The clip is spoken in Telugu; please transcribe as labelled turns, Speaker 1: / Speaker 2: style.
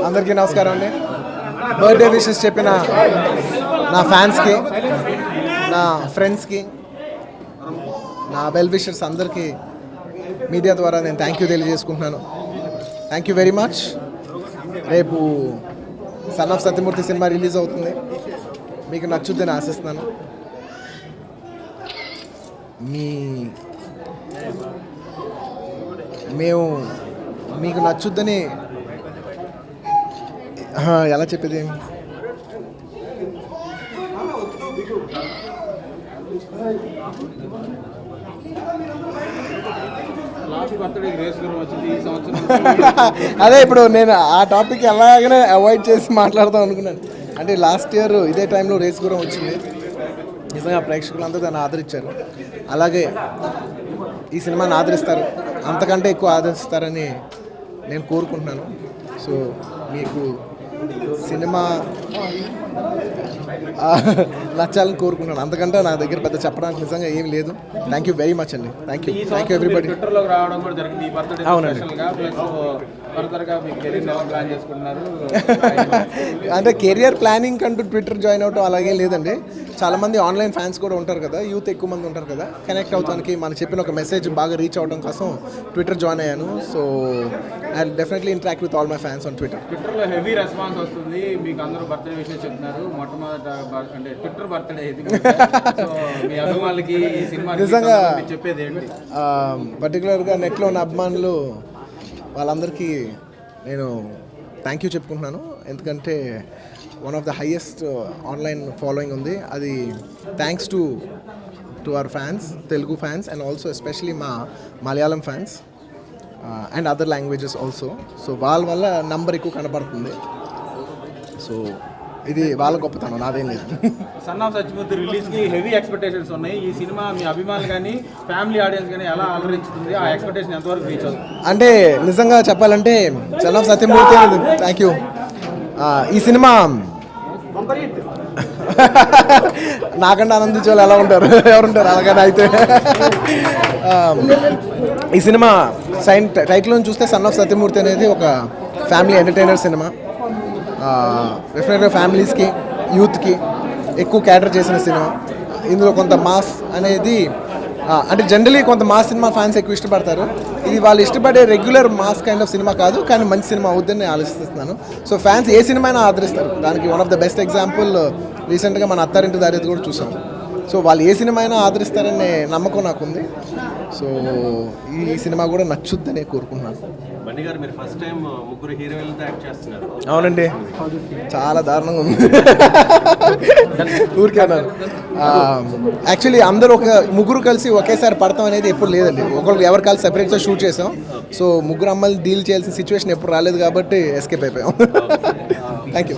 Speaker 1: అందరికీ నమస్కారం అండి. బర్త్డే విషెస్ చెప్పిన నా ఫ్యాన్స్కి, నా ఫ్రెండ్స్కి, నా వెల్ విషర్స్ అందరికీ మీడియా ద్వారా నేను థ్యాంక్ యూ తెలియజేసుకుంటున్నాను. Thank you very much. రేపు son of Satyamurthy cinema release అవుతుంది. మీకు నచ్చుద్దని ఆశిస్తున్నాను. మేము మీకు నచ్చుద్దని ఎలా చెప్పేది, అదే ఇప్పుడు నేను ఆ టాపిక్ ఎలాగనే అవాయిడ్ చేసి మాట్లాడదాం అనుకున్నాను. అంటే లాస్ట్ ఇయర్ ఇదే టైంలో రేస్ గురం వచ్చింది. నిజంగా ప్రేక్షకులంతా దాన్ని ఆదరించారు. అలాగే ఈ సినిమాని ఆదరిస్తారు, అంతకంటే ఎక్కువ ఆదరిస్తారని నేను కోరుకుంటున్నాను. సో మీకు సినిమా నచ్చాలని కోరుకుంటున్నాను. అంతకంటే నా దగ్గర పెద్ద చెప్పడానికి నిజంగా ఏం లేదు. థ్యాంక్ యూ వెరీ మచ్ అండి. Thank you everybody. అవునండి. అంటే కెరియర్ ప్లానింగ్ అంటూ ట్విట్టర్ జాయిన్ అవటం అలాగే లేదండి. చాలామంది ఆన్లైన్ ఫ్యాన్స్ కూడా ఉంటారు కదా, యూత్ ఎక్కువ మంది ఉంటారు కదా, కనెక్ట్ అవడానికి మనం చెప్పిన ఒక మెసేజ్ బాగా రీచ్ అవడం కోసం ట్విట్టర్ జాయిన్ అయ్యాను. So I definitely interact with all my fans on Twitter.
Speaker 2: ట్విట్టర్లో హెవీ రెస్పాన్స్ వస్తుంది. మీకు అందరూ బర్త్డే విషయం చెప్తున్నారు. మొట్టమొదట అంటే ట్విట్టర్ బర్త్డే ఇది మీ అభిమానులకి ఈ సినిమా
Speaker 1: నిజంగా
Speaker 2: చెప్పేది ఏంటి?
Speaker 1: పర్టికులర్గా నెట్లో ఉన్న అభిమానులు వాళ్ళందరికీ నేను థ్యాంక్ యూ చెప్పుకుంటున్నాను. ఎందుకంటే one of the highest online following ఉంది. అది thanks to our fans, Telugu fans, and also especially మా Malayalam fans and other languages also. So వాళ్ళ వల్ల నంబర్ ఎక్కువ కనపడుతుంది. సో ఇది వాళ్ళ గొప్పతనం, నాదేం లేదు.
Speaker 2: సన్ ఆఫ్ సత్యమూర్తి రిలీజ్కి హెవీ ఎక్స్పెక్టేషన్స్ ఉన్నాయి. ఈ సినిమా మీ అభిమానులు కానీ ఫ్యామిలీ ఆడియన్స్ కానీ ఎలా అలరించుతుంది? ఆ ఎక్స్పెక్టేషన్ ఎంతవరకు రీచ్ అవుతుంది?
Speaker 1: అంటే నిజంగా చెప్పాలంటే sun of Satyamurthy, thank you. ఈ సినిమా నాకంటే ఆనందించే వాళ్ళు ఎలా ఉంటారు, ఎవరుంటారు అలాగని. అయితే ఈ సినిమా టైటిల్ నుంచి చూస్తే సన్ ఆఫ్ సత్యమూర్తి అనేది ఒక ఫ్యామిలీ ఎంటర్టైనర్ సినిమా. డెఫినెట్గా ఫ్యామిలీస్కి, యూత్కి ఎక్కువ క్యాటర్ చేసిన సినిమా. ఇందులో కొంత మాస్ అనేది అంటే జనరలీ కొంత మాస్ సినిమా ఫ్యాన్స్ ఎక్కువ ఇష్టపడతారు. ఇది వాళ్ళు ఇష్టపడే regular mass kind of cinema కాదు, కానీ మంచి సినిమా అవుద్దని నేను ఆలోచిస్తున్నాను. సో ఫ్యాన్స్ ఏ సినిమా అయినా ఆదరిస్తారు. దానికి one of the best example రీసెంట్గా మన అత్తారింటి దారేది కూడా చూసాం. సో వాళ్ళు ఏ సినిమా అయినా ఆదరిస్తారనే నమ్మకం నాకుంది. సో ఈ సినిమా కూడా నచ్చుద్దని కోరుకుంటున్నాను.
Speaker 3: బన్నీ గారు, మీరు ఫస్ట్ టైం ముగ్గురు హీరోయిన్లతో యాక్ట్ చేస్తున్నారు.
Speaker 1: అవునండి, చాలా దారుణంగా ఉంది. ఊరికే అన్నారు. యాక్చువల్లీ అందరూ ముగ్గురు కలిసి ఒకేసారి పడతాం అనేది ఎప్పుడు లేదండి. ఒకళ్ళు ఎవరు కలిసి సెపరేట్గా షూట్ చేసాం. సో ముగ్గురు అమ్మాయిలు డీల్ చేయాల్సిన సిచ్యువేషన్ ఎప్పుడు రాలేదు కాబట్టి ఎస్కేప్ అయిపోయాం. Thank you.